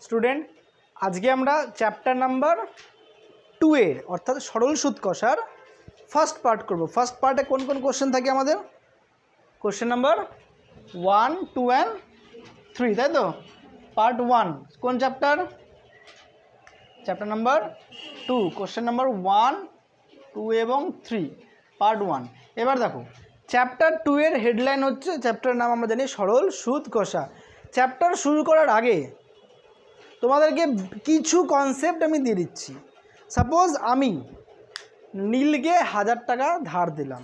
Student, আজকে আমরা chapter number 2 এর অর্থাৎ সরল সুদ কষার ফার্স্ট পার্ট করব। ফার্স্ট পার্টে কোন কোন কোশ্চেন থাকে আমাদের? কোশ্চেন নাম্বার 1, 2 অ্যান্ড 3, তাই তো? পার্ট 1 কোন chapter? Chapter number 2, question number 1, 2 এবং 3, পার্ট 1। এবার দেখো, চ্যাপ্টার 2 এর হেডলাইন হচ্ছে, চ্যাপ্টার নাম আমরা জানি সরল সুদ কষা। চ্যাপ্টার শুরু করার আগে তোমাদেরকে কিছু কনসেপ্ট আমি দিয়ে দিচ্ছি। সাপোজ আমি নীলকে 1000 টাকা ধার দিলাম।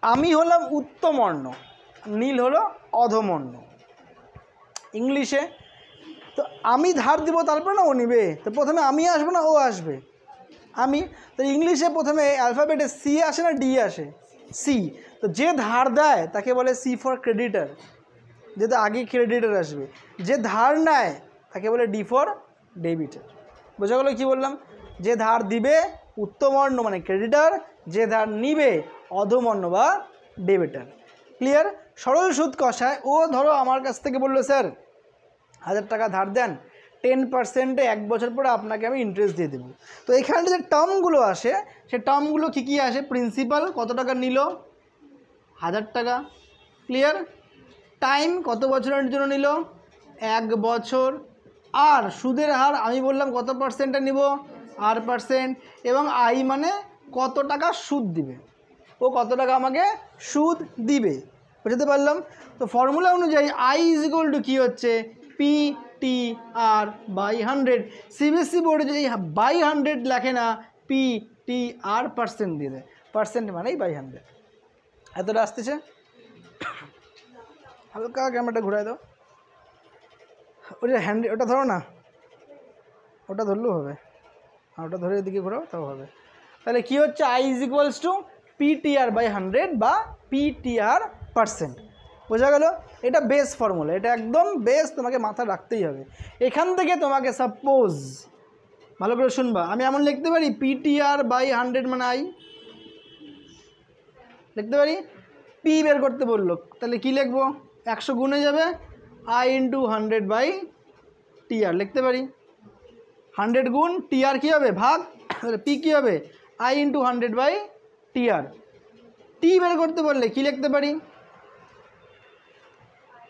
আমি হলাম উত্তমর্ণ, নীল হলো অধমর্ণ ইংলিশে। তো আমি ধার দিব, তারপর না ও নিবে। তো প্রথমে আমি আসবো না ও আসবে? আমি। তো ইংলিশে প্রথমে অ্যালফাবেটে সি আসে না ডি আসে? সি। তো যে ধার দেয় তাকে বলে সি ফর ক্রেডিটার, যেহেতু আগে ক্রেডিটার আসবে। যে ধার নেয় তাকে বলে ডি ফর ডেবিটার। বোঝা গেল কী বললাম? যে ধার দিবে উত্তমর্ণ মানে ক্রেডিটার, যে ধার নিবে অধমর্ণ বা ডেবিটার। ক্লিয়ার? সরল সুদ কষায় ও ধরো আমার কাছ থেকে বললো, স্যার 1000 টাকা ধার দেন, 10%-এ 1 বছর পরে আপনাকে আমি ইন্টারেস্ট দিয়ে দেবো। তো এখানে যে টার্মগুলো আসে, সে টার্মগুলো কী কী আসে? প্রিন্সিপাল কত টাকা নিল? 1000 টাকা। ক্লিয়ার? টাইম কত বছরের জন্য নিল? 1 বছর। আর সুদের হার আমি বললাম কত পার্সেন্টে নিব? R%। এবং আই মানে কত টাকা সুদ দিবে, ও কত টাকা আমাকে সুদ দিবে। বুঝতে পারলাম? তো ফর্মুলা অনুযায়ী আই ইজ ইকুয়াল টু কী হচ্ছে? PTR/100। সিবিএসসি বোর্ডে যদি /100 লেখে না, PTR% দিয়ে দেয়। পার্সেন্ট মানেই /100। এতটা আসতেছে? হালকা ক্যামেরাটা ঘুরাই দাও। ওটা ওটা ধরো না, ওটা ধরলেও হবে। আর ওটা ধরে এদিকে ঘোরাও তাও হবে। তাহলে কী হচ্ছে? I is equals to PTR/100 বা PTR%। বোঝা গেল? এটা বেস ফর্মুলা, এটা একদম বেস, তোমাকে মাথায় রাখতেই হবে। এখান থেকে তোমাকে সাপোজ, ভালো করে শুনবা, আমি এমন লিখতে পারি PTR/100 মানে আই লিখতে পারি। পি বের করতে বললো, তাহলে কি লিখবো? 100 গুণে যাবে, I × 100/TR লিখতে পারি। 100 গুণ TR কী হবে? ভাগ। তাহলে পি কী হবে? I × 100/TR। টি বের করতে বললে কি লিখতে পারি?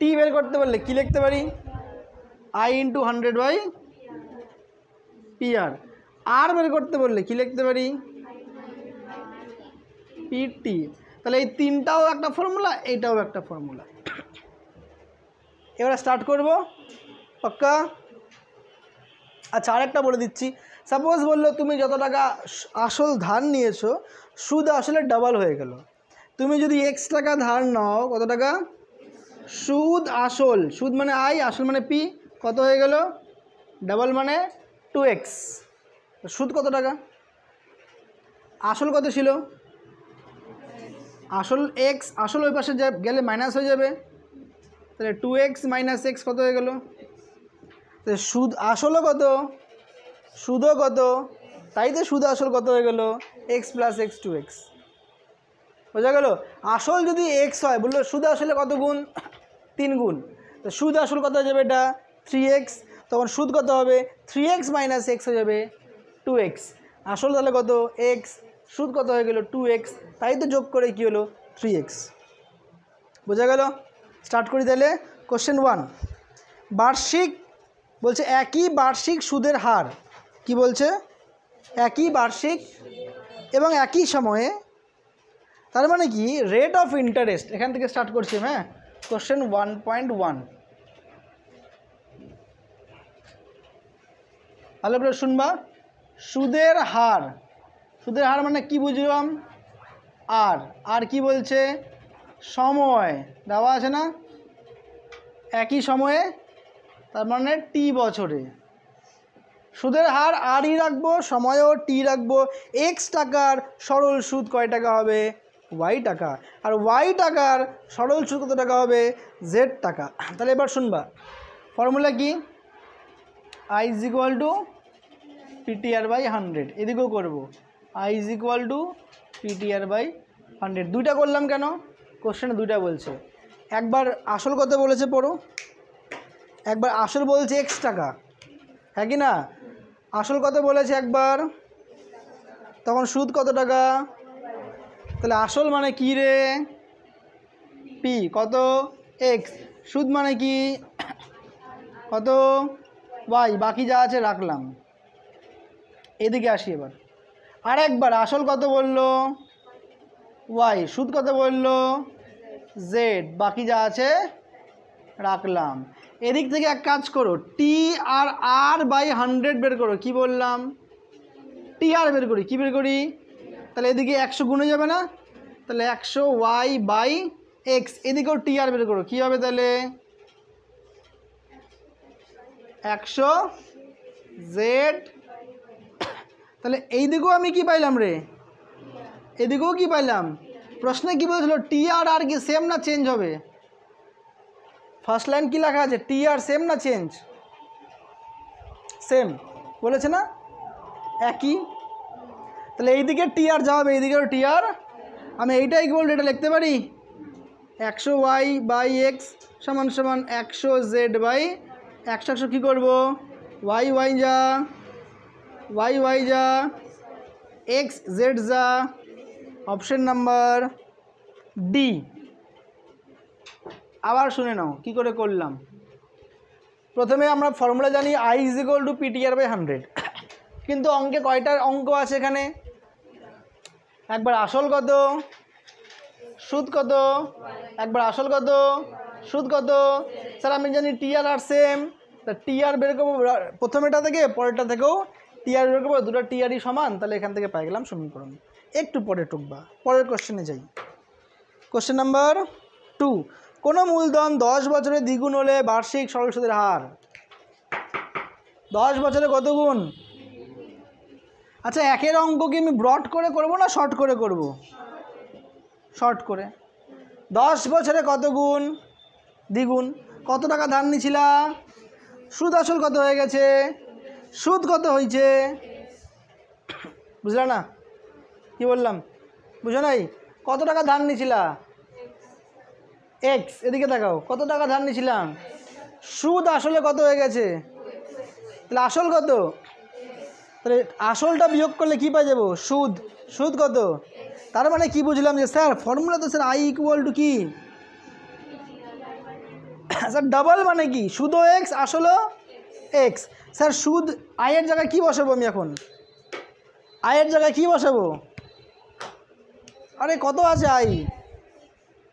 টি বের করতে বললে কি লিখতে পারি? I × 100/PR। আর বের করতে বললে কি লিখতে পারি? PT। তাহলে এই তিনটাও একটা ফর্মুলা, এইটাও একটা ফর্মুলা। এবার স্টার্ট করব, পাক্কা? আচ্ছা, আরেকটা বলে দিচ্ছি। সাপোজ বললো তুমি যত টাকা আসল ধার নিয়েছো, সুদ আসলে ডাবল হয়ে গেল। তুমি যদি X টাকা ধার নাও, কত টাকা? সুদ আসল, সুদ মানে আই, আসল মানে পি, কত হয়ে গেল? ডাবল মানে 2x। সুদ কত টাকা? আসল কত ছিল? আসল x, আসল ওই পাশে গেলে মাইনাস হয়ে যাবে, তাহলে 2x - x কত হয়ে গেল? তাহলে সুদ আসলও কত, সুদও কত, তাই তো সুদ আসল কত হয়ে গেল? x + x 2x। বোঝা গেল? আসল যদি x হয়, বললো সুদ আসলে কত গুণ? 3 গুণ। তো সুদ আসল কত হয়ে যাবে? এটা 3x। তখন সুদ কত হবে? 3x - x হয়ে যাবে 2x। আসল তাহলে কত? x, সুদ কত হয়ে গেল? 2x, তাই তো যোগ করে কি হলো? 3x। বোঝা গেল? স্টার্ট করি তাহলে। কোশ্চেন 1, বার্ষিক বলছে একই বার্ষিক সুদের হার। কি বলছে? একই বার্ষিক এবং একই সময়ে, তার মানে কি? Rate of interest. এখান থেকে স্টার্ট করছি। হ্যাঁ, কোশ্চেন 1.1 ভালো করে শুনবা। সুদের হার, সুদের হার মানে কি বুঝলাম? আর কি বলছে? সময় দেওয়া আছে না? একই সময়ে, তার মানে টি বছরে। সুদের হার আরই রাখবো, সময়ও টি রাখবো। x টাকার সরল সুদ কয় টাকা হবে? y টাকা। আর y টাকার সরল সুদ কত টাকা হবে? z টাকা। তাহলে এবার শুনবা, ফর্মুলা কি? I = PTR/100। এদিকেও করবো, I = PTR/100। দুইটা করলাম কেন? কোশ্চেনে দুইটা বলছে। একবার আসল কত বলেছে পড়ো, একবার আসল বলছে এক্স টাকা, হ্যাঁ কি না? আসল কত বলেছে একবার, তখন সুদ কত টাকা? তাহলে আসল মানে কি রে? পি কত? এক্স। সুদ মানে কি? কত? ওয়াই। বাকি যা আছে রাখলাম। এদিকে আসি এবার। আর একবার আসল কত বললো? ওয়াই। সুদ কত বললো? জেড। বাকি যা আছে রাখলাম। এদিক থেকে এক কাজ করো, টি আর আর বাই 100 বের করো। কি বললাম? টি আর বের করি। কি বের করি? তাহলে এদিকে 100 গুণে যাবে না? তাহলে 100 ওয়াই বাই এক্স। এদিকেও টি আর বের করো। কী হবে তাহলে? 100 জেড। তাহলে এই দিকেও আমি কি পাইলাম রে? এদিকেও কি পাইলাম? প্রশ্নে কি বলেছিল? টি আর আর কি সেম না চেঞ্জ হবে? ফার্স্ট লাইন কি লেখা আছে? টি আর সেম না চেঞ্জ? সেম বলেছে না? একই। তাহলে এইদিকে টি আর যাবে, এইদিকেও টি আর। আমি এইটা ইকুয়াল এটা লিখতে পারি 100 ওয়াই বাই এক্স সমান সমান 100 জেড বাই 100 100 কী করবো? ওয়াই ওয়াই যা, ওয়াই ওয়াই যা, এক্স জেড যা। Option number D. আবার শুনে নাও কি করে করলাম। প্রথমে আমরা ফর্মুলা জানি I is equal to PTR by 100, কিন্তু অঙ্কে কয়টা অঙ্ক আছে এখানে? একবার আসল কত, সুদ কত, একবার আসল কত, সুদ কত। স্যার আমি জানি টি আর আর সেম, তা টি আর বের করবো প্রথমেটা থেকে, পরেরটা থেকেও টি আর বের করবো। দুটো টি আরই সমান, তাহলে এখান থেকে পাই গেলাম সমীকরণ। একটু পরে টুকবা, পরের কোশ্চেনে যাই। কোশ্চেন নাম্বার 2, কোনো মূলধন 10 বছরে দ্বিগুণ হলে বার্ষিক সরল সুদের হার 10 বছরে কত গুণ? আচ্ছা, একের অঙ্ক কি আমি ব্রড করে করব না শর্ট করে করব? শর্ট করে। 10 বছরে কত গুণ? দ্বিগুণ। কত টাকা ধার নিছিলা? সুদ আসল কত হয়ে গেছে? সুদ কত হয়েছে? বুঝলা না কি বললাম? বুঝো নাই? কত টাকা ধার নিছিলা? এক্স। এদিকে দেখাও, কত টাকা ধার নিছিলাম? সুদ আসলে কত হয়ে গেছে? তাহলে আসল কত? তাহলে আসলটা বিয়োগ করলে কি পাই যাবো? সুদ। সুদ কত? তার মানে কি বুঝলাম যে স্যার ফর্মুলা তো স্যার আই ইকুয়াল টু কি স্যার ডাবল মানে কি? সুদও এক্স আসলও এক্স। স্যার সুদ আয়ের জায়গায় কি বসাবো আমি এখন? আয়ের জায়গায় কি বসাবো? আরে কত আছে আই?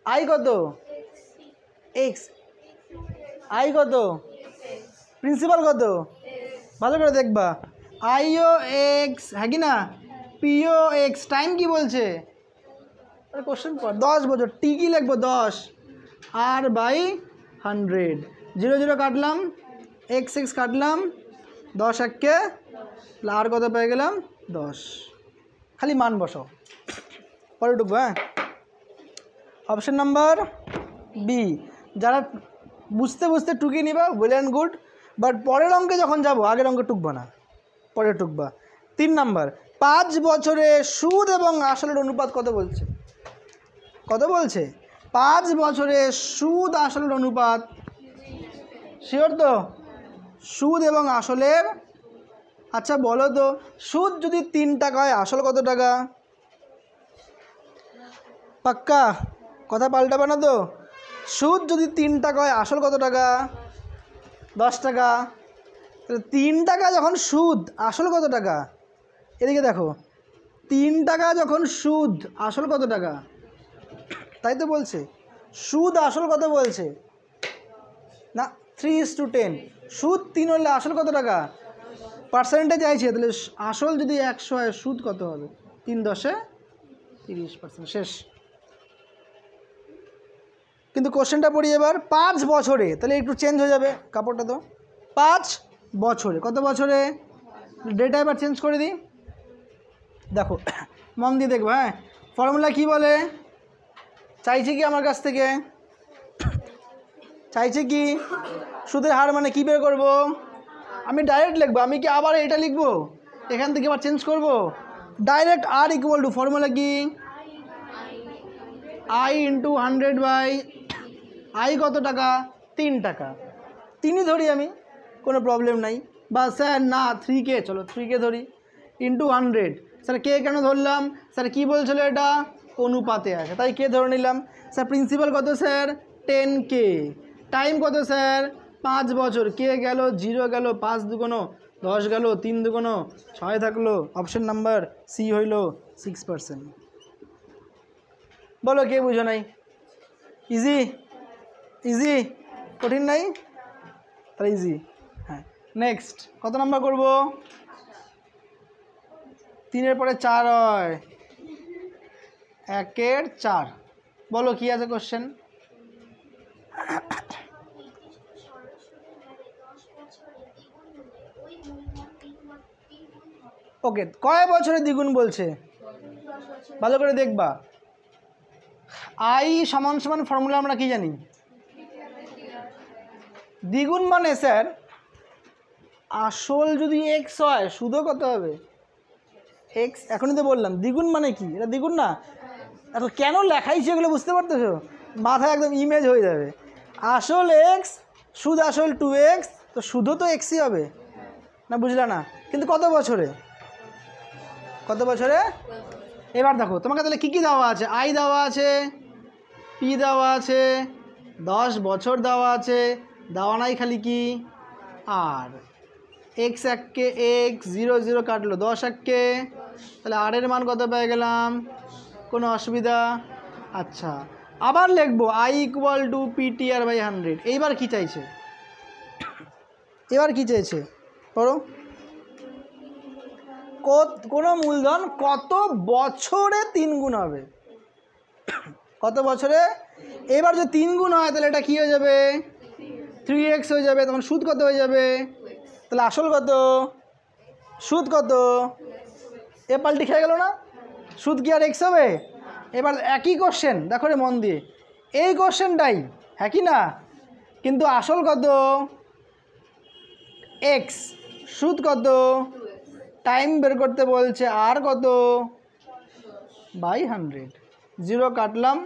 আই কত? এক্স। আই কত? প্রিন্সিপাল কত? ভালো করে দেখবা। আইও এক্স, হ্যাঁ কি না? পিও এক্স। টাইম কি বলছে? আরে কোশ্চেন পর 10 বছর। টি কি লিখবো? 10 আর বাই 100। 0 0 কাটলাম, এক্স এক্স কাটলাম, 10 এককে আর কত পেয়ে গেলাম? 10। খালি মান বসাও, পরে ঢুকবো। হ্যাঁ, অপশন নাম্বার বি। যারা বুঝতে বুঝতে টুকিয়ে নিবা ওয়েল অ্যান্ড গুড, বাট পরের অঙ্কে যখন যাব আগের অঙ্কে টুকবো না, পরে টুকবা। 3 নাম্বার, 5 বছরে সুদ এবং আসলের অনুপাত কত বলছে? কত বলছে? 5 বছরে সুদ আসলের অনুপাত। শিওর তো? সুদ এবং আসলের। আচ্ছা বলো তো, সুদ যদি 3 টাকা হয় আসল কত টাকা? পাক্কা কথা পাল্টাবে না তো? সুদ যদি 3 টাকা হয় আসল কত টাকা? 10 টাকা। তাহলে 3 টাকা যখন সুদ, আসল কত টাকা? এদিকে দেখো, 3 টাকা যখন সুদ, আসল কত টাকা? তাই তো বলছে সুদ আসল কত বলছে না? 3:10। সুদ 3 হলে আসল কত টাকা? পার্সেন্টেজ চাইছে, তাহলে আসল যদি 100 হয় সুদ কত হবে? 3 10 30%। শেষ। কিন্তু কোশ্চেনটা পড়ি এবার 5 বছরে, তাহলে একটু চেঞ্জ হয়ে যাবে কাপড়টা তো। 5 বছরে, কত বছরে? ডেটা এবার চেঞ্জ করে দিই। দেখো মন দিয়ে দেখবো। হ্যাঁ, ফর্মুলা কি বলে? চাইছে কি আমার কাছ থেকে? চাইছে কি সুদের হার মানে কি বের করব? আমি ডাইরেক্ট লিখবো। আমি কি আবার এটা লিখবো? এখান থেকে আবার চেঞ্জ করব? ডাইরেক্ট আর ইকুয়াল টু, ফর্মুলা কি? আই ইন্টু 100 বাই আই কত টাকা? 3 টাকা। 3ই ধরি আমি, কোনো প্রবলেম নাই। বা স্যার না 3K, চলো 3K ধরি, ইন্টু 100। স্যার কে কেন ধরলাম? স্যার কী বলছিল এটা অনুপাতে আছে, তাই কে ধরে নিলাম। স্যার প্রিন্সিপাল কত স্যার? 10K। টাইম কত স্যার? 5 বছর। কে গেল, 0 গেল, 5 দুগুণ 10 গেল, 3 দুগুণ 6 থাকলো। অপশন নাম্বার সি হইল 6%। বলো কে বুঝো নাই? ইজি ইজি, কঠিন নাই, তাহলে ইজি। হ্যাঁ, নেক্সট কত নাম্বার করব? 3-এর পরে 4 হয়, 1-এর 4। বলো কি আছে কোশ্চেন? ওকে, কয় বছরে দ্বিগুণ বলছে? ভালো করে দেখবা। আই সমান সমান ফর্মুলা আমরা কি জানি? দ্বিগুণ মানে স্যার আসল যদি এক্স হয় সুদও কত হবে? এক্স। এখনই তো বললাম দ্বিগুণ মানে কি, এটা দ্বিগুণ না। এখন কেন লেখাইছি এগুলো বুঝতে পারতেছো? মাথায় একদম ইমেজ হয়ে যাবে। আসল এক্স, সুদ আসল 2x, তো সুদও তো এক্সই হবে না, বুঝলা না? কিন্তু কত বছরে? কত বছরে? এবার দেখো তোমাকে তাহলে কী কী দেওয়া আছে। আই দেওয়া আছে, পি দেওয়া আছে, 10 বছর দেওয়া আছে, দেওয়া নাই খালি কি আর। এক্স 1K, এক্স 0 0 কাটলো, 10 1K, তাহলে আর এর মান কত পেয়ে গেলাম? কোনো অসুবিধা? আচ্ছা, আবার লিখবো আই ইকুয়াল টু PTR/100। এইবার কি চাইছে? এবার কি চাইছে পড়ো। কোনো মূলধন কত বছরে 3 গুণ হবে? কত বছরে? এবার যদি 3 গুণ হয় তাহলে এটা কী হয়ে যাবে? 3x হয়ে যাবে। তখন সুদ কত হয়ে যাবে? তাহলে আসল কত, সুদ কত? এ পাল্টি খেয়ে গেল না? সুদ কি আর এক্স হবে? এবার একই কোশ্চেন দেখো রে মন দিয়ে, এই কোশ্চেনটাই, হ্যাঁ কি না? কিন্তু আসল কত? এক্স। সুদ কত? টাইম বের করতে বলছে আর কত? বাই 100। 0 কাটলাম,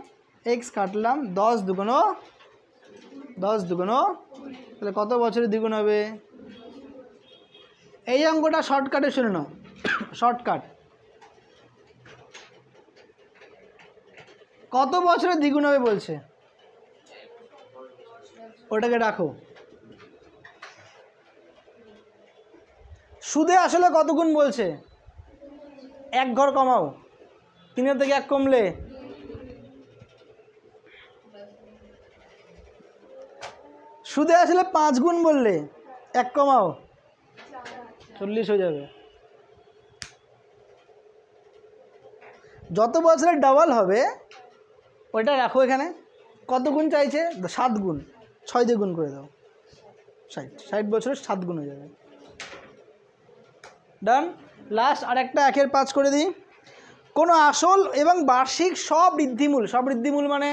এক্স কাটলাম, 10 দুগুণ 10 দুগুণ, তাহলে কত বছরে দ্বিগুণ হবে? এই অঙ্কটা শর্টকাটে শুনে নাও, শর্টকাট। কত বছরে দ্বিগুণ হবে বলছে? ওটাকে রাখো। সুদে আসলে কত গুণ বলছে? 1 ঘর কমাও, 3-এর থেকে 1 কমলে সুদে আসলে 5 গুণ বললে 1 কমাও 40 হয়ে যাবে। যত বছরে ডাবল হবে ওইটা রাখো এখানে। কত গুণ চাইছে? 7 গুণ, 6 দিয়ে গুণ করে দাও, 60 বছরে 7 গুণ হয়ে যাবে। ডান। লাস্ট আর একটা 1-এর 5 করে দিই। কোনো আসল এবং বার্ষিক সবৃদ্ধিমূল, সবৃদ্ধিমূল মানে,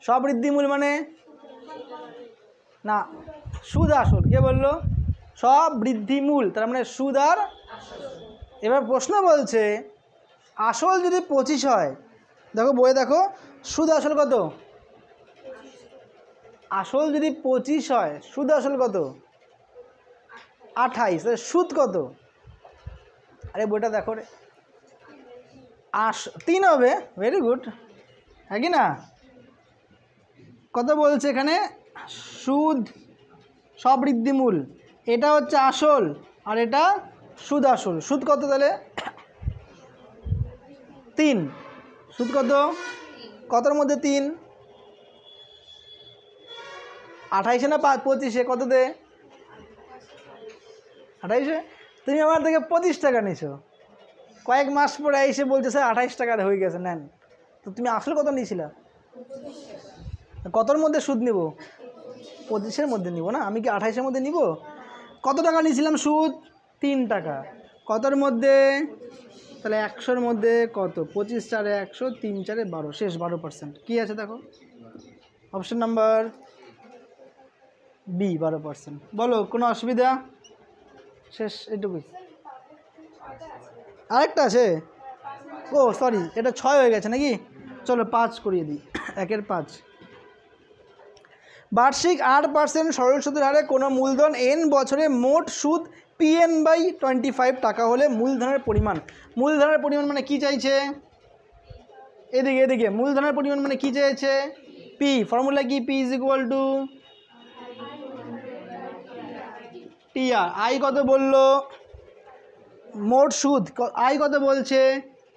সবৃদ্ধিমূল মানে না, সুদ আসল। কে বললো? সবৃদ্ধিমূল, তার মানে সুদ আর। এবার প্রশ্ন বলছে আসল যদি 25 হয়, দেখো বইয়ে দেখো সুদ আসল কত? আসল যদি 25 হয়, সুদ আসল কত? 28। সুদ কত? আরে বইটা দেখো রে, 3 হবে। ভেরি গুড, হ্যাঁ কি না? কত বলছে এখানে? সুদ সবৃদ্ধিমূল, এটা হচ্ছে আসল আর এটা সুদ আসল। সুদ কত তাহলে? 3। সুদ কত? কতর মধ্যে 3? 28-এ না 25-এ? কত দে? 28-এ। তুমি আমার থেকে 25 টাকা নিছো, কয়েক মাস পরে এসে বলছে স্যার 28 টাকার হয়ে গেছে, নেন। তো তুমি আসলে কত নিয়েছিলা? কতর মধ্যে সুদ নিব? 25-এর মধ্যে নিব না, আমি কি 28-এর মধ্যে নিব? কত টাকা নিয়েছিলাম সুদ? 3 টাকা। কতর মধ্যে? তাহলে 100-র মধ্যে কত? 25 4 100, 3 4 12, শেষ 12%। কী আছে দেখো? Option number B, 12%। বলো কোনো অসুবিধা? শেষ, এটুকুই। আরেকটা আছে, ও সরি, এটা 6 হয়ে গেছে নাকি? চলো 5 করিয়ে দিই। 1-এর 5। বার্ষিক 8% সরল সুদের হারে কোনো মূলধন n বছরে মোট সুদ PN/25 টাকা হলে মূলধনের পরিমাণ মানে কি চাইছে? এদিকে মূলধনের পরিমাণ মানে কি চাইছে? পি। ফর্মুলা কি? P is equal to TR. I কত বললো? মোট সুদ আই কত বলছে?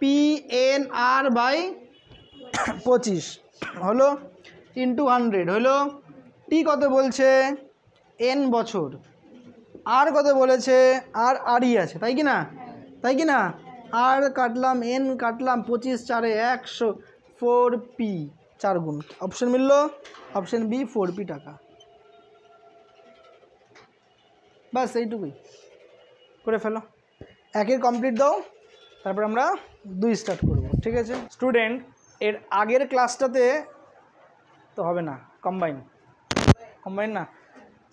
PNR/25 হলো ইন্টু 100 হলো। টি কত বলছে? n বছর। আর কত বলেছে? আর আরই আছে, তাই কি না? আর কাটলাম n কাটলাম 25 4 100 4p 4 গুণ। অপশন মিলল, অপশন বি 4p টাকা। বাস এইটুকুই করে ফেলো। একের কমপ্লিট দাও, তারপর আমরা 2 স্টার্ট করব, ঠিক আছে? স্টুডেন্ট এর আগের ক্লাসটাতে তো হবে না, কম্বাইন না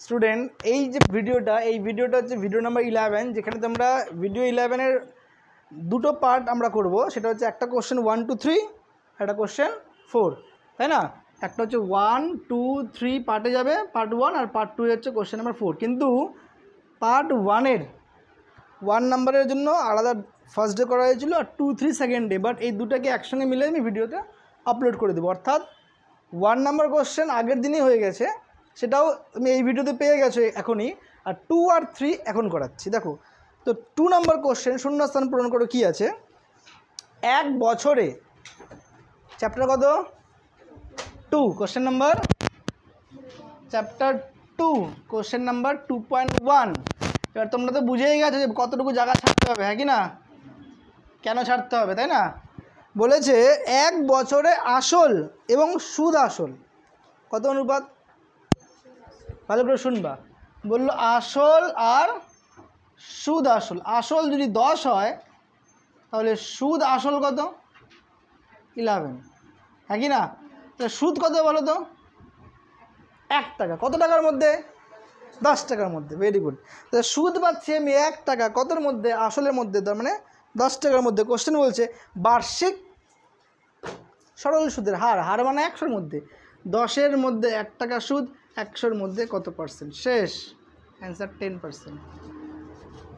স্টুডেন্ট। এই যে ভিডিওটা, এই ভিডিওটা হচ্ছে ভিডিও নাম্বার 11, যেখানে তোমরা ভিডিও 11-এর দুটো পার্ট আমরা করব। সেটা হচ্ছে একটা কোশ্চেন 1 2 3, একটা কোশ্চেন 4, তাই না? একটা হচ্ছে 1 2 3 পার্টে যাবে, পার্ট 1, আর পার্ট 2 হচ্ছে কোশ্চেন নাম্বার 4। কিন্তু পার্ট 1-এর 1 নাম্বারের জন্য আলাদা ফার্স্ট ডে করা হয়েছিল, আর 2 3 সেকেন্ড ডে। বাট এই দুটাকে একসঙ্গে মিলে আমি ভিডিওতে আপলোড করে দেবো। অর্থাৎ 1 নাম্বার কোশ্চেন আগের দিনই হয়ে গেছে, সেটাও তুমি এই ভিডিওতে পেয়ে গেছো এখনই। আর 2 আর 3 এখন করাচ্ছি। দেখো তো 2 নাম্বার কোশ্চেন, শূন্যস্থান পূরণ করো। কি আছে? এক বছরে চ্যাপ্টার কত? 2, question number chapter 2, question number 2.1। এবার তোমরা তো বুঝেই গেছো যে কতটুকু জায়গা ছাড়তে হবে, হ্যাঁ কি না? কেন ছাড়তে হবে, তাই না? বলেছে এক বছরে আসল এবং সুদ আসল কত অনুপাত? ভালো করে শুনবা। বললো আসল আর সুদ আসল। আসল যদি 10 হয় তাহলে সুদ আসল কত? 11, হ্যাঁ কি না? তাহলে সুদ কত বলো তো? 1 টাকা। কত টাকার মধ্যে? 10 টাকার মধ্যে। Very good. তো সুদ পাচ্ছি আমি 1 টাকা, কতর মধ্যে? আসলের মধ্যে, তার মানে 10 টাকার মধ্যে। কোশ্চেন বলছে বার্ষিক সরল সুদের হার, হার মানে 100-এর মধ্যে। 10-এর মধ্যে 1 টাকা সুদ, 100-এর মধ্যে কত পার্সেন্ট? শেষ। Answer 10%।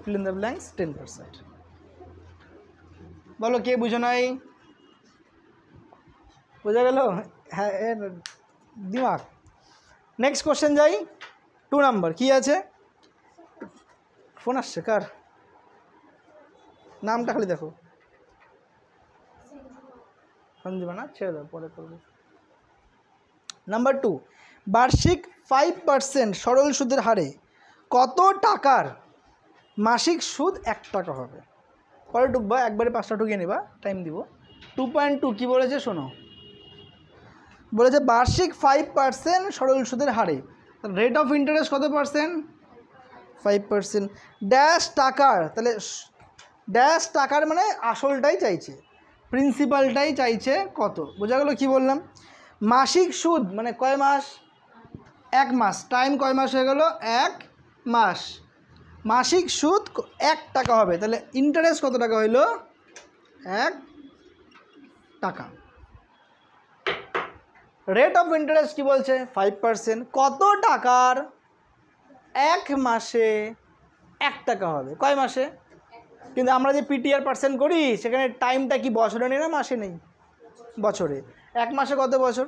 Feel in the blanks 10%। বলো কে বুঝো নাই? বোঝা গেল? হ্যাঁ, দিমাগ। নেক্সট কোশ্চেন যাই। 2 নাম্বার কি আছে? ফোন আসছে কার? নামটা খালি দেখো। সঞ্জীবা না, ছেড়ে দাও, পরে করবে। নাম্বার 2, বার্ষিক 5% সরল সুদের হারে কত টাকার মাসিক সুদ 1 টাকা হবে? পরে ঢুকবা, একবারে 5টা ঢুকিয়ে নেবা, টাইম দিব। 2.2 কি বলেছে শোনো। বলেছে বার্ষিক 5% সরল সুদের হারে রেট অফ ইন্টারেস্ট কত পার্সেন্ট? 5%। ড্যাশ টাকার, তাহলে ড্যাশ টাকার মানে আসলটাই চাইছে, প্রিন্সিপালটাই চাইছে কত? বোঝা গেল কি বললাম? মাসিক সুদ মানে কয় মাস? 1 মাস। টাইম কয় মাস হয়ে গেল? 1 মাস। মাসিক সুদ 1 টাকা হবে, তাহলে ইন্টারেস্ট কত টাকা হইল? 1 টাকা। রেট অফ ইন্টারেস্ট কি বলছে? 5%। কত টাকার 1 মাসে 1 টাকা হবে? কয় মাসে? কিন্তু আমরা যে পিটিআর পার্সেন্ট করি সেখানে টাইমটা কি বছরে নেই না মাসে নেই? বছরে। 1 মাসে কত বছর?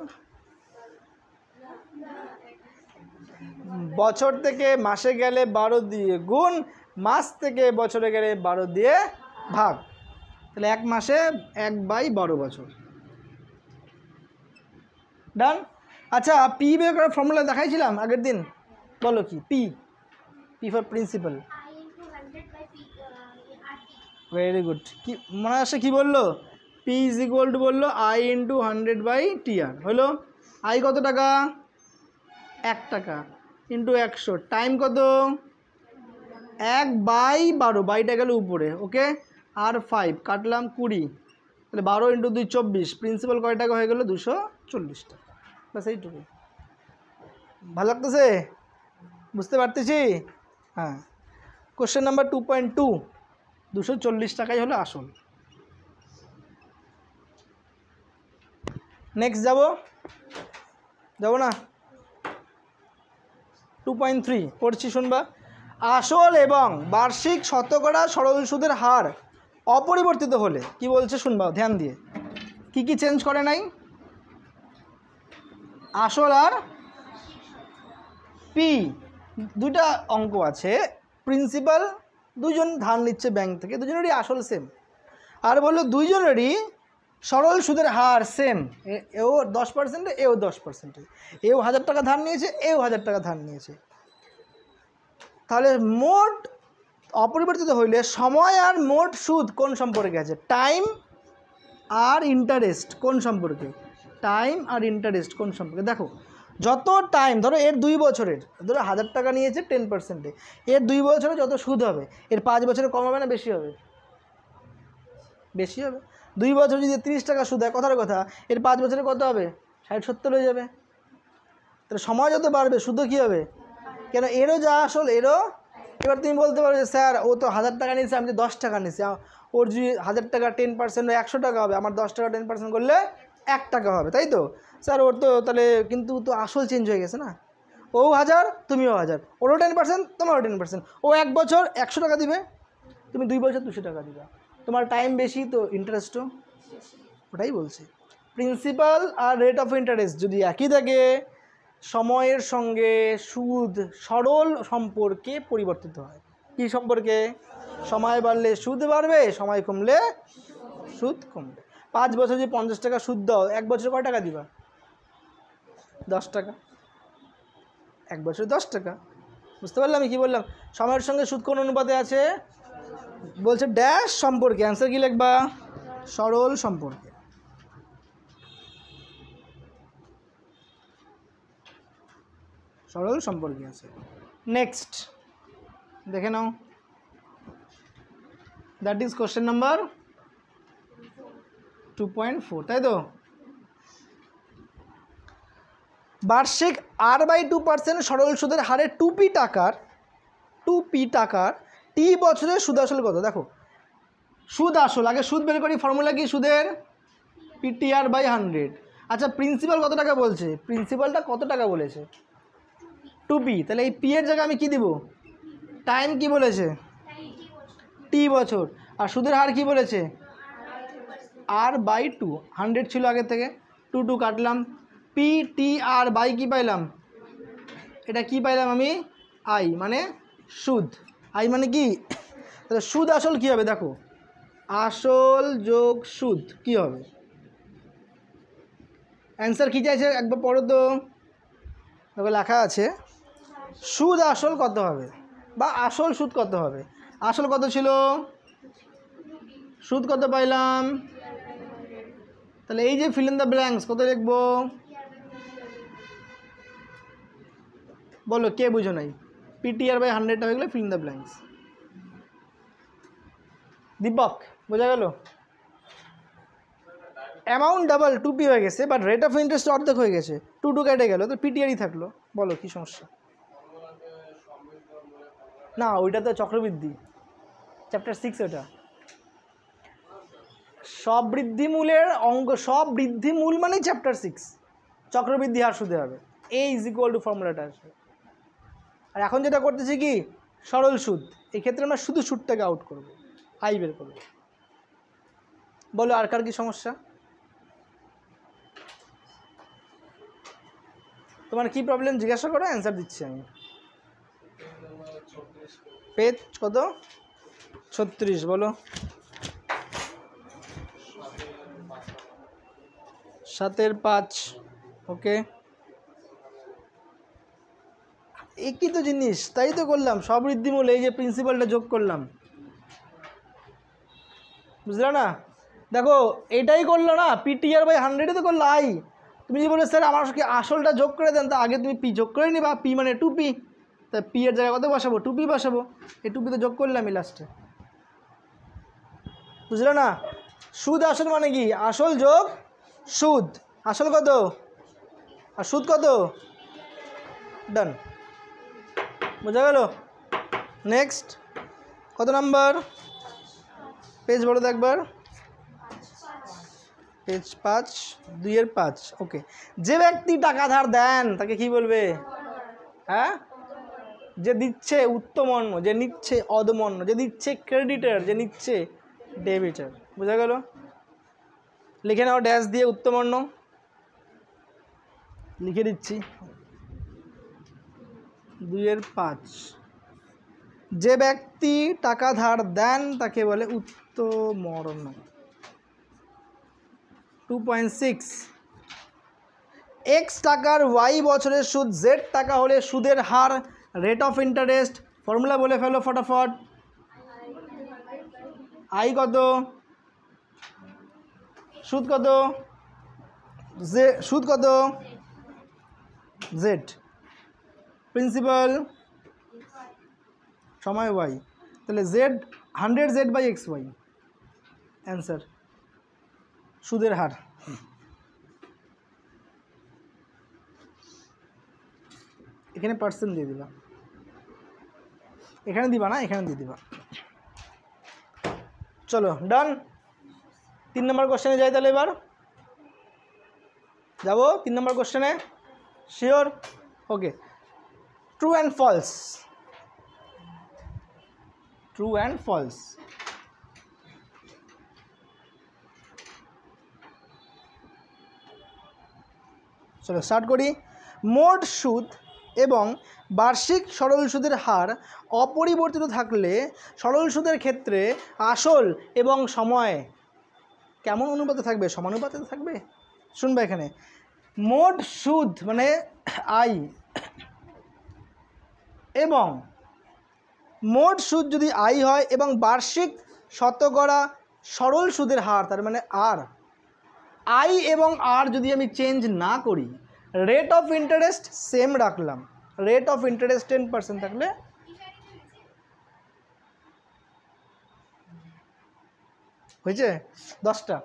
বছর থেকে মাসে গেলে 12 দিয়ে গুণ, মাস থেকে বছরে গেলে 12 দিয়ে ভাগ। তাহলে 1 মাসে 1/12 বছর। ডান। আচ্ছা, পি বের করার ফর্মুলা দেখাইছিলাম আগের দিন, বলো কি? P for principal. Very good. কি মনে আসে? কি বললো? পি ইজ ইকুয়াল টু বললো আই ইন্টু 100/TR। হলো আই কত টাকা? 1 টাকা ইন্টু 100। টাইম কত? 1/12, বাইটা গেল উপরে, ওকে। আর 5 কাটলাম 20, তাহলে 12 ইন্টু 2 24। প্রিন্সিপাল কয় টাকা হয়ে গেল? 240 টাকা। বাস এইটুকু। ভালো লাগতেছে? বুঝতে পারতেছি? হ্যাঁ। কোশ্চেন নাম্বার 2.2, 240 টাকাই হলো আসল। নেক্সট যাব না? 2.3 পড়ছি শুনবা। আসল এবং বার্ষিক শতকরা সরল সুদের হার অপরিবর্তিত হলে কি বলছে শুনবা ধ্যান দিয়ে। কি কি চেঞ্জ করে নাই? আসল আর পি, দুইটা অঙ্ক আছে। প্রিন্সিপাল দুজন ধার নিচ্ছে ব্যাংক থেকে, দুজনেরই আসল সেম। আর বললো দুইজনেরই সরল সুদের হার সেম, এও 10%, এও 10%, এও 1000 টাকা ধার নিয়েছে, এও 1000 টাকা ধার নিয়েছে। তাহলে মোট অপরিবর্তিত হইলে সময় আর মোট সুদ কোন সম্পর্কে আছে? টাইম আর ইন্টারেস্ট কোন সম্পর্কে? টাইম আর ইন্টারেস্ট কোন সম্পর্কে? দেখো যত টাইম, ধরো এর 2 বছরের, ধরো 1000 টাকা নিয়েছে 10%, এর 2 বছরে যত সুদ হবে এর 5 বছরে কম হবে না বেশি হবে? বেশি হবে। 2 বছর যদি 30 টাকা সুদ হয়, কথার কথা, এর 5 বছরে কত হবে? 60-70 হয়ে যাবে। তাহলে সময় যত বাড়বে সুদও কী হবে? কেন এরও যা আসল এরও। এবার তুমি বলতে পারো যে স্যার ও তো 1000 টাকা নিয়েছে, আমি তো 10 টাকা নিয়েছি, ওর যদি 1000 টাকা 10% 100 টাকা হবে, আমার 10 টাকা 10% করলে 1 টাকা হবে, তাই তো স্যার? ওর তো তাহলে কিন্তু তো আসল চেঞ্জ হয়ে গেছে না। ও 1000, তুমিও 1000, ওরও 10%, তোমারও 10%। ও 1 বছর 100 টাকা দিবে, তুমি 2 বছর 200 টাকা দিবে। তোমার টাইম বেশি তো ইন্টারেস্টও, ওটাই বলছি। প্রিন্সিপাল আর রেট অফ ইন্টারেস্ট যদি একই থাকে, সময়ের সঙ্গে সুদ সরল সম্পর্কে পরিবর্তিত হয়। কি সম্পর্কে? সময় বাড়লে সুদ বাড়বে, সময় কমলে সুদ কমবে। 5 বছর যদি 50 টাকা সুদ দাও, 1 বছরে কয় টাকা দিবা? 10 টাকা। 1 বছরে 10 টাকা। বুঝতে পারলাম আমি কি বললাম? সময়ের সঙ্গে সুদ কোন অনুপাতে আছে? বলছে ড্যাশ সম্পর্কে। অ্যান্সার কি লিখবা? সরল সম্পর্কে। সরল সম্পর্কে আছে। নেক্সট দেখে নাও, দ্যাট ইজ কোশ্চেন নাম্বার 2.4, তাই তো? বার্ষিক R/2% সরল সুদের হারে 2p টাকার টি বছরের সুদ আসল কত? দেখো সুদ আসল, আগে সুদ বের করি। ফর্মুলা কি সুদের? PTR/100। আচ্ছা প্রিন্সিপাল কত টাকা বলছে? প্রিন্সিপালটা কত টাকা বলেছে? 2p। তাহলে এই পি এর জায়গায় আমি কি দিব? টাইম কি বলেছে? টি বছর। আর সুদের হার কি বলেছে? R/2। 100 ছিল আগে থেকে, 2 কাটলাম। PTR/, কি পাইলাম? এটা কি পাইলাম আমি? আই মানে সুদ। আই মানে কি? তাহলে সুদ আসল কি হবে? দেখো আসল যোগ সুদ কি হবে? অ্যান্সার কী চাইছে একবার পড়ো তো। তবে লেখা আছে সুদ আসল কত হবে, বা আসল সুদ কত হবে। আসল কত ছিল? সুদ কত পাইলাম? তাহলে এই যে ফিল ইন দ্য ব্ল্যাঙ্কস কত লিখবো? বলো কে বুঝো নাই? PTR/100 হয়ে গেলে fill in the blanks. Deepak বোঝা গেল? অ্যামাউন্ট ডাবল 2p হয়ে গেছে, বাট রেট অফ ইন্টারেস্ট অর্ধেক হয়ে গেছে, 2 কেটে গেল, তো PTRই থাকলো। বলো কি সমস্যা? না ওইটা তো চক্রবৃদ্ধি, চ্যাপ্টার 6 ওটা। সব বৃদ্ধিমূলের অঙ্ক, সব বৃদ্ধিমূল মানেই চ্যাপ্টার 6। চক্রবৃদ্ধি হার সুদে হবে, A = ফর্মুলাটা আসবে। আর এখন যেটা করতেছি কি? সরল সুদ। এই ক্ষেত্রে আমরা শুধু সুদটাকে আউট করব, আই বের করব। বলো আর কার কি সমস্যা? তোমার কি প্রবলেম জিজ্ঞাসা করো, অ্যান্সার দিচ্ছি আমি। পেজ কত? 36। বলো 7/5। ওকে, একই তো জিনিস, তাই তো করলাম। সব বৃদ্ধিমূল, এই যে প্রিন্সিপালটা যোগ করলাম, বুঝলে না? দেখো এটাই করলো না, PTR/100 তো করলো আই। তুমি যদি বলো স্যার আমার কি আসলটা যোগ করে দেন, তা আগে তুমি পি যোগ করে নিবা। পি মানে 2p, তা পি এর জায়গায় কত বসাবো? 2p বসাবো। এই 2p তো যোগ করলামই লাস্টে, বুঝলে না? সুদ আসল মানে কি? আসল যোগ সুদ। আসল কত আর সুদ কত? ডান, বোঝা গেল? নেক্সট কত নাম্বার? পেজ বলো তো একবার। পেজ 5, 2/5। ওকে, যে ব্যক্তি টাকা ধার দেন তাকে কি বলবে? হ্যাঁ, যে দিচ্ছে উত্তম অন্ন, যে নিচ্ছে অধম অন্ন, যে দিচ্ছে ক্রেডিটার, যে নিচ্ছে ডেবিটার। বোঝা গেল? লিখে নাও ড্যাশ দিয়ে উত্তম অন্ন লিখে দিচ্ছি 2-5। যে ব্যক্তি টাকা ধার দেন তাকে বলে উত্তম অন্ন। 2.6 এক্স টাকার ওয়াই বছরের সুদ জেড টাকা হলে সুদের হার রেট অফ ইন্টারেস্ট ফর্মুলা বলে ফেলো ফটাফট। আই কত, সুদ কত, সুদ কত, জেড, প্রিন্সিপাল সময় ওয়াই, তাহলে জেড 100z/xy অ্যান্সার সুদের হার। এখানে পার্সেন্ট দিয়ে দিবা, এখানে দিবা না, এখানে দিয়ে দিবা। চলো ডান। 3 নম্বর কোশ্চেনে যাই তাহলে। এবার যাবো 3 নম্বর কোশ্চেনে, sure? Okay, true and false. True and false. চলো স্টার্ট করি। মোট সুদ এবং বার্ষিক সরল সুদের হার অপরিবর্তিত থাকলে সরল সুদের ক্ষেত্রে আসল এবং সময় কেমন অনুপাতে থাকবে? সমানুপাতে থাকবে। শুনবে এখানে, মোট সুদ মানে আই এবং মোট সুদ যদি আই হয় এবং বার্ষিক শতকরা সরল সুদের হার তার মানে আর, আই এবং আর যদি আমি চেঞ্জ না করি, রেট অফ ইন্টারেস্ট সেম রাখলাম, রেট অফ ইন্টারেস্ট 10% থাকলে হয়েছে 10টা।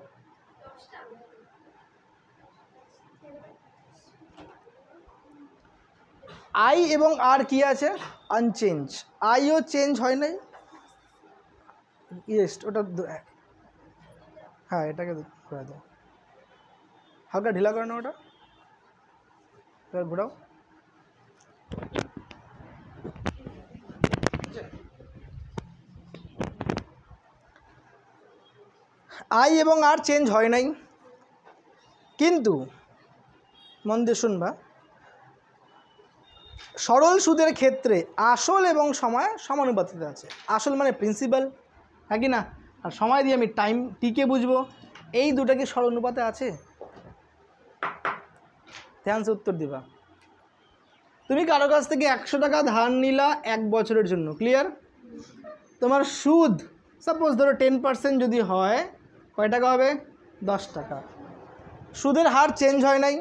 আই এবং আর কি আছে? আনচেঞ্জ। আইও চেঞ্জ হয় নাই, ইয়েস ওটা হ্যাঁ এটাকে করে দাও, হালকা ঢিলা করে না ওটা, এবার ঘোরাও। আই এবং আর চেঞ্জ হয় নাই, কিন্তু মন দিয়ে শুনবা, সরল সুদের ক্ষেত্রে আসল এবং সময় সমানুপাতিক আছে। আসল মানে প্রিন্সিপাল, হ্যাঁ কি না? আর সময় দিয়ে আমি টাইম টিকে বুঝবো, এই দুটা কি সরল অনুপাতে আছে? ধ্যান সে উত্তর দিবা। তুমি কারো কাছ থেকে 100 টাকা ধার নিলা 1 বছরের জন্য, ক্লিয়ার? তোমার সুদ সাপোজ ধরো 10% যদি হয়, কয় টাকা হবে? 10 টাকা। সুদের হার চেঞ্জ হয় নাই,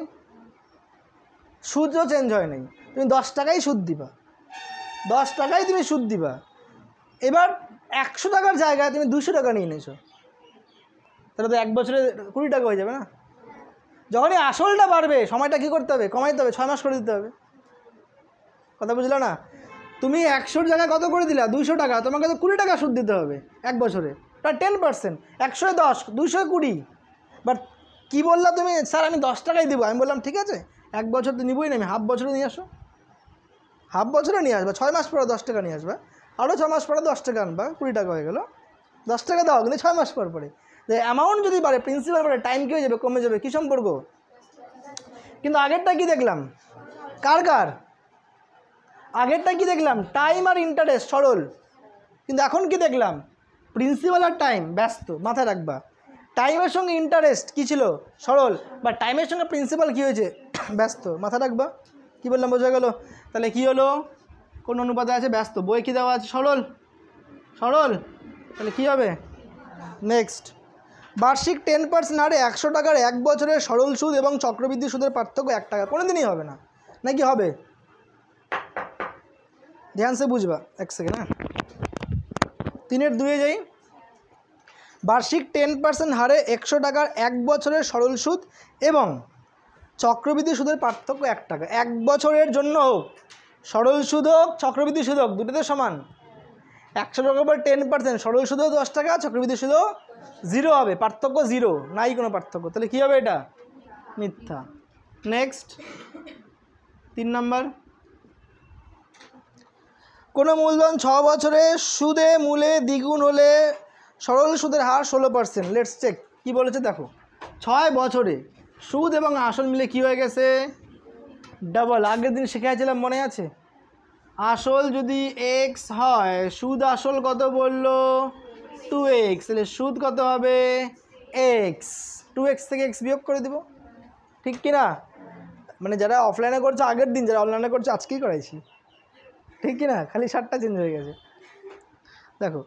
সুদও চেঞ্জ হয় নাই, তুমি 10 টাকাই সুদ দিবা, 10 টাকাই তুমি সুদ দিবা। এবার 100 টাকার জায়গায় তুমি 200 টাকা নিয়ে নিয়েছো, তাহলে তো 1 বছরে 20 টাকা হয়ে যাবে না? যখনই আসলটা বাড়বে সময়টা কী করতে হবে? কমাইতে হবে, 6 মাস করে দিতে হবে। কথা বুঝলে না? তুমি 100 জায়গায় কত করে দিলা? 200 টাকা, তোমাকে তো 20 টাকা সুদ দিতে হবে 1 বছরে, প্রায় 10%। 100-এ 10, 200-এ 20। বাট কী বললা তুমি? স্যার আমি 10 টাকাই দেবো। আমি বললাম ঠিক আছে, 1 বছর তো নিবই না, আমি হাফ বছরে নিয়ে আসো, হাফ বছরে নিয়ে আসবা, 6 মাস পরে 10 টাকা নিয়ে আসবা, আরও 6 মাস পরে 10 টাকা আনবা, 20 টাকা হয়ে গেল। 10 টাকা দাও, কিন্তু 6 মাস পর পরে যে অ্যামাউন্ট যদি বাড়ে, প্রিন্সিপাল বাড়ে, টাইম কী হয়ে যাবে? কমে যাবে। কী সম্পর্ক? কিন্তু আগেরটা কি দেখলাম? কার আগেরটা কি দেখলাম? টাইম আর ইন্টারেস্ট সরল। কিন্তু এখন কি দেখলাম? প্রিন্সিপাল আর টাইম ব্যস্ত। মাথায় রাখবা, টাইমের সঙ্গে ইন্টারেস্ট কী ছিল? সরল। বা টাইমের সঙ্গে প্রিন্সিপাল কী হয়েছে? ব্যস্ত। মাথা রাখবা, কী বললাম বোঝা গেল? তাহলে কি হলো? কোন অনুপাতে আছে? ব্যস্ত। বই কী দেওয়া আছে? সরল। সরল, তাহলে কী হবে? নেক্সট, বার্ষিক 10% হারে 100 টাকার 1 বছরের সরল সুদ এবং চক্রবৃদ্ধি সুদের পার্থক্য 1 টাকা। কোনো দিনই হবে না, নাকি হবে? ধ্যান সে বুঝবা। 1 সেকেন্ড, হ্যাঁ 3-2-এ যাই। বার্ষিক 10% হারে 100 টাকার 1 বছরের সরল সুদ এবং চক্রবৃদ্ধি সুদের পার্থক্য 1 টাকা। 1 বছরের জন্য হোক, সরল সুদ হোক চক্রবৃদ্ধি সুদ হোক, দুটোতে সমান। 100 টাকার উপর 10%, সরল সুদও 10 টাকা, চক্রবৃদ্ধি সুদও 0 হবে, পার্থক্য 0, নাই কোনো পার্থক্য। তাহলে কী হবে? এটা মিথ্যা। নেক্সট 3 নম্বর, কোনো মূলধন 6 বছরে সুদে মূলে দ্বিগুণ হলে সরল সুদের হার 16%। লেটস চেক কী বলেছে দেখো। 6 বছরে সুদ এবং আসল মিলে কি হয়ে গেছে? ডাবল। আগের দিন শিখেছিলাম, মনে আছে? আসল যদি এক্স হয়, সুদ আসল কত বললো? 2x। তাহলে সুদ কত হবে? এক্স। 2x থেকে এক্স বিয়োগ করে দিব, ঠিক কি না? মানে যারা অফলাইনে করছে আগের দিন, যারা অনলাইনে করছে আজকেই করাইছি, ঠিক কি না? খালি 7টা চেঞ্জ হয়ে গেছে। দেখো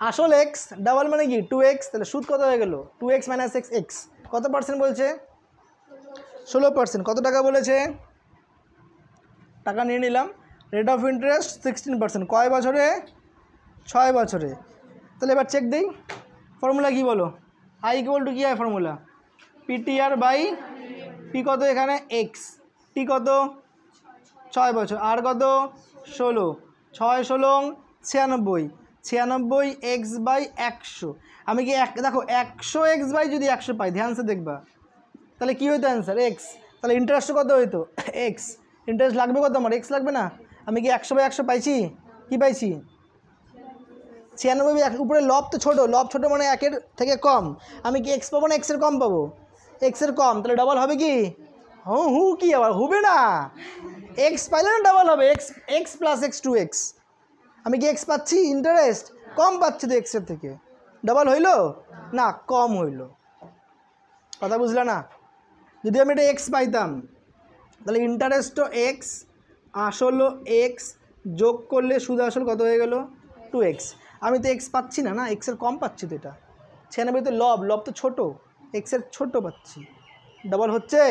আসল এক্স, ডাবল মানে কি 2x। তাহলে সুদ কত হয়ে গেল? 2x minus x. এক্স কত পার্সেন্ট বলছে? 16%। কত টাকা বলেছে? টাকা নিয়ে নিলাম। Rate of interest 16%। কয় বছরে? 6 বছরে। তাহলে এবার চেক দিই। ফর্মুলা কি বলো? আই ইকুয়াল টু কী হয় ফর্মুলা? পিটিআর বাই পি কত এখানে? এক্স। টি কত? 6 বছর। আর কত? 16। 6 16 96। 96 এক্স বাই 100। আমি কি দেখো 100 এক্স বাই যদি 100 পাই, ধ্যানসে দেখবা, তাহলে কী হইতো অ্যান্সার? এক্স। তাহলে ইন্টারেস্ট কত হইতো? এক্স। ইন্টারেস্ট লাগবে কত আমার? এক্স লাগবে না? আমি কি 100 বাই 100 পাইছি? কি পাইছি? 96। উপরে লব তো ছোটো, লব ছোটো মানে 1-এর থেকে কম। আমি কি এক্স পাবো না এক্সের কম পাবো? এক্সের কম। তাহলে ডাবল হবে কি? কি আবার হবে না? এক্স পাইলে না ডাবল হবে। X x plus x 2x। আমি কি এক্স পাচ্ছি? ইন্টারেস্ট কম পাচ্ছি তো এক্সের থেকে। ডাবল হইল না? কম হইল। কথা বুঝলে না? যদি আমি এটা এক্স পাইতাম, তাহলে ইন্টারেস্টও এক্স, আসলও এক্স, যোগ করলে সুদ আসল কত হয়ে গেল? 2x। আমি তো এক্স পাচ্ছি না, না এক্সের কম পাচ্ছি তো। এটা 96 তো লব, লব তো ছোটো, এক্সের ছোট পাচ্ছি। ডাবল হচ্ছে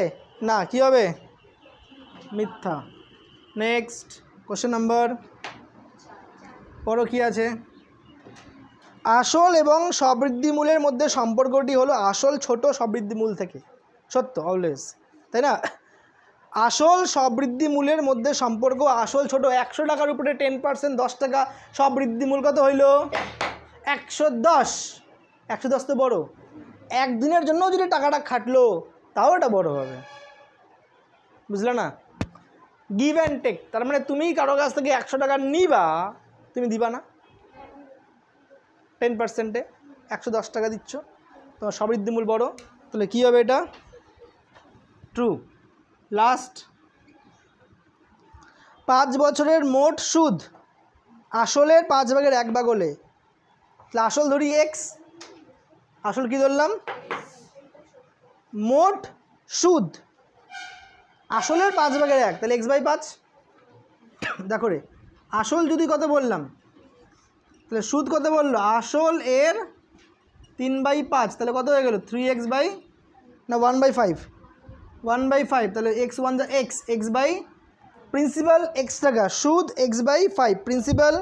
না, কি হবে? মিথ্যা। নেক্সট কোশ্চেন নাম্বার, পরও কী আছে? আসল এবং সবৃদ্ধিমূলের মধ্যে সম্পর্কটি হলো আসল ছোট সবৃদ্ধিমূল থেকে। সত্য অলওয়েজ, তাই না? আসল সবৃদ্ধিমূলের মধ্যে সম্পর্ক আসল ছোট। 100 টাকার উপরে 10%, 10 টাকা সবৃদ্ধিমূল কত হইল? 110। 110 তো বড়। একদিনের জন্য যদি টাকাটা খাটলো তাও এটা বড় হবে, বুঝলে না? Give and take. তার মানে তুমি কারো কাছ থেকে 100 টাকা নিবা, তুমি দিবা না। 10%-এ 110 টাকা দিচ্ছ, তোমার সবৃদ্ধিমূল বড়, তাহলে কী হবে? এটা ট্রু। লাস্ট, 5 বছরের মোট সুদ আসলের 5/1 হলে, তাহলে আসল ধরি এক্স, আসল কি ধরলাম? মোট সুদ আসলের 5/1, তাহলে x বাই 5। দেখো রে, আসল যদি কত বললাম, তাহলে সুদ কত বললো? আসল এর 3/5, তাহলে কত হয়ে গেল? 3x বাই না 1/5, 1/5। তাহলে x1 যা x, x by principal x টাকা, সুদ x/5, প্রিন্সিপাল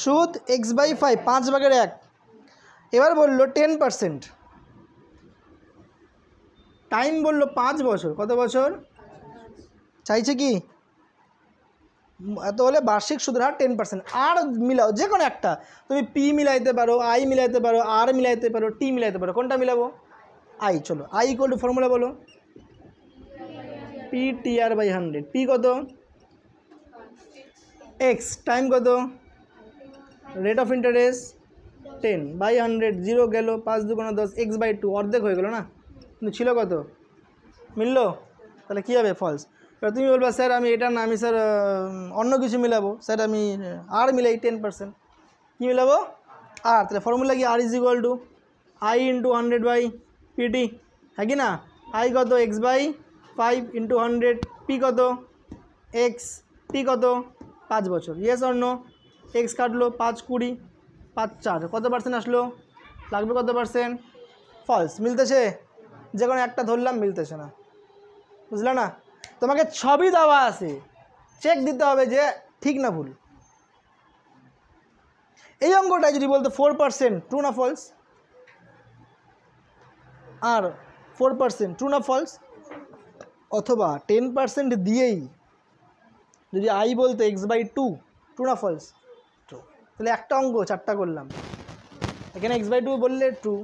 সুদ x/5, 5/1। এবার বললো 10%, টাইম বললো 5 বছর। কত বছর চাইছে? কি এত হলে বার্ষিক সুদের হার 10%। আর মিলাও যে কোনো একটা, তুমি পি মিলাইতে পারো, আই মিলাইতে পারো, আর মিলাইতে পারো, টি মিলাইতে পারো। কোনটা মিলাবো? আই। চলো আই ইকুয়াল টু ফর্মুলা বলো। PTR/100। পি কত? এক্স। টাইম কত? Rate of interest 10/100। 0 গেল, 5 2 10, x/2 অর্ধেক হয়ে গেল না? কিন্তু ছিল কত? মিললো? তাহলে কী হবে? ফলস। এবার তুমি বলবা স্যার আমি এটা না, আমি স্যার অন্য কিছু মিলাবো। স্যার আমি আর মিলাই 10%। কী মিলাবো? আর। তাহলে ফর্মুলা কি? R is equal to I into 100/PT, হ্যাঁ কি না? আই কত? x/5 into 100। পি কত? এক্স। টি কত? 5 বছর। Yes or no? এক্স কাটলো, 5 20, 5 4, কত পার্সেন্ট আসলো? লাগবে কত পার্সেন্ট? ফলস। মিলতেছে? যে কোনো একটা ধরলাম, মিলতেছে না, বুঝলে না? তোমাকে সবই দেওয়া আছে, চেক দিতে হবে যে ঠিক না ভুল। এই অঙ্কটাই যদি বলতো 4% ট্রু না ফলস, আর 4% ট্রু না ফলস, অথবা 10% দিয়েই যদি আই বলতো x/2 ট্রু না ফলস? ট্রু। তাহলে একটা অঙ্ক 4টা করলাম। এখানে x/2 বললে ট্রু,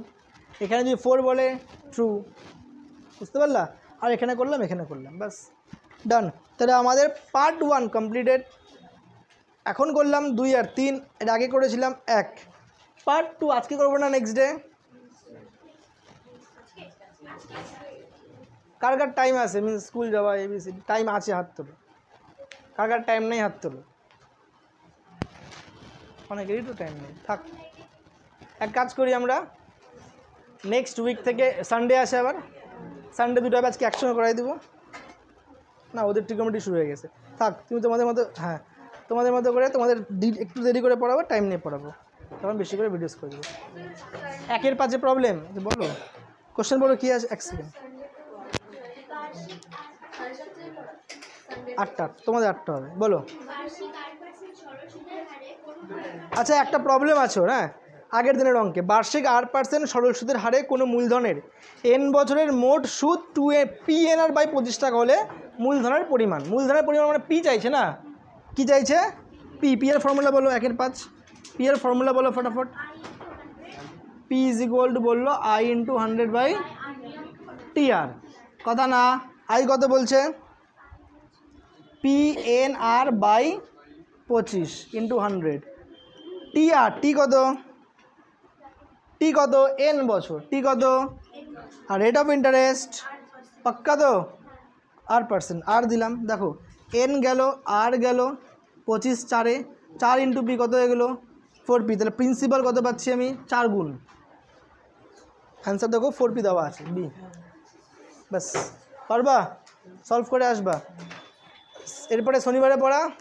এখানে যদি 4 বলে ট্রু, বুঝতে পারলা? আর এখানে করলাম, এখানে করলাম, ব্যাস ডান। তাহলে আমাদের পার্ট 1 কমপ্লিটেড। এখন করলাম 2 আর 3, এর আগে করেছিলাম 1। পার্ট 2 আজকে করবো না, নেক্সট ডে? কার কার টাইম আছে, মিন্স স্কুল যাওয়া এবিসি টাইম আছে হাত তোলো, কার কার টাইম নেই হাত তোলো। অনেকেরই তো টাইম নেই, থাক। এক কাজ করি আমরা, নেক্সট উইক থেকে সানডে আসে, আবার সানডে 2টা ব্যাচকে একসঙ্গে করাই দেবো। না, ওদের ট্রিকোমেট্রি শুরু হয়ে গেছে, থাক। তুমি তোমাদের মতো, হ্যাঁ তোমাদের মতো করে, তোমাদের একটু দেরি করে পড়াবো, টাইম নিয়ে পড়াবো, তখন বেশি করে ভিডিওস করে দেবো। 1-এর 5 প্রবলেম বলো, কোশ্চেন বলো কী আছে। 1 সেকেন্ড, 8টা, তোমাদের 8টা হবে, বলো। আচ্ছা, একটা প্রবলেম আছে ওর, হ্যাঁ, আগের দিনের অঙ্কে। বার্ষিক 8% সরল সুদের হারে কোনো মূলধনের n বছরের মোট সুদ 2 PNR বাই 25 টাকা হলে মূলধনের পরিমাণ। মূলধনের পরিমাণ মানে পি চাইছে না, কি চাইছে? পি। পি এর ফর্মুলা বলো, 1-এর 5 পি এর ফর্মুলা বলো ফটাফট। পি ইজ ইকুয়াল টু বললো I × 100/TR, কথা না? আই কত বলছে? PNR by 25 × 100। TR, টি কত? টি কত? n বছর। টি কত? আর রেট অফ ইন্টারেস্ট পাক্কা তো? R%, আর দিলাম, দেখো n গেল, আর গেল, 25 4-এ 4 × p কত হয়ে গেলো? 4p। তাহলে প্রিন্সিপাল কত পাচ্ছি আমি? 4 গুণ। অ্যান্সার দেখো 4p দেওয়া আছে, বি। ব্যাস, পারবা? সলভ করে আসবা। এরপরে শনিবারে পড়া।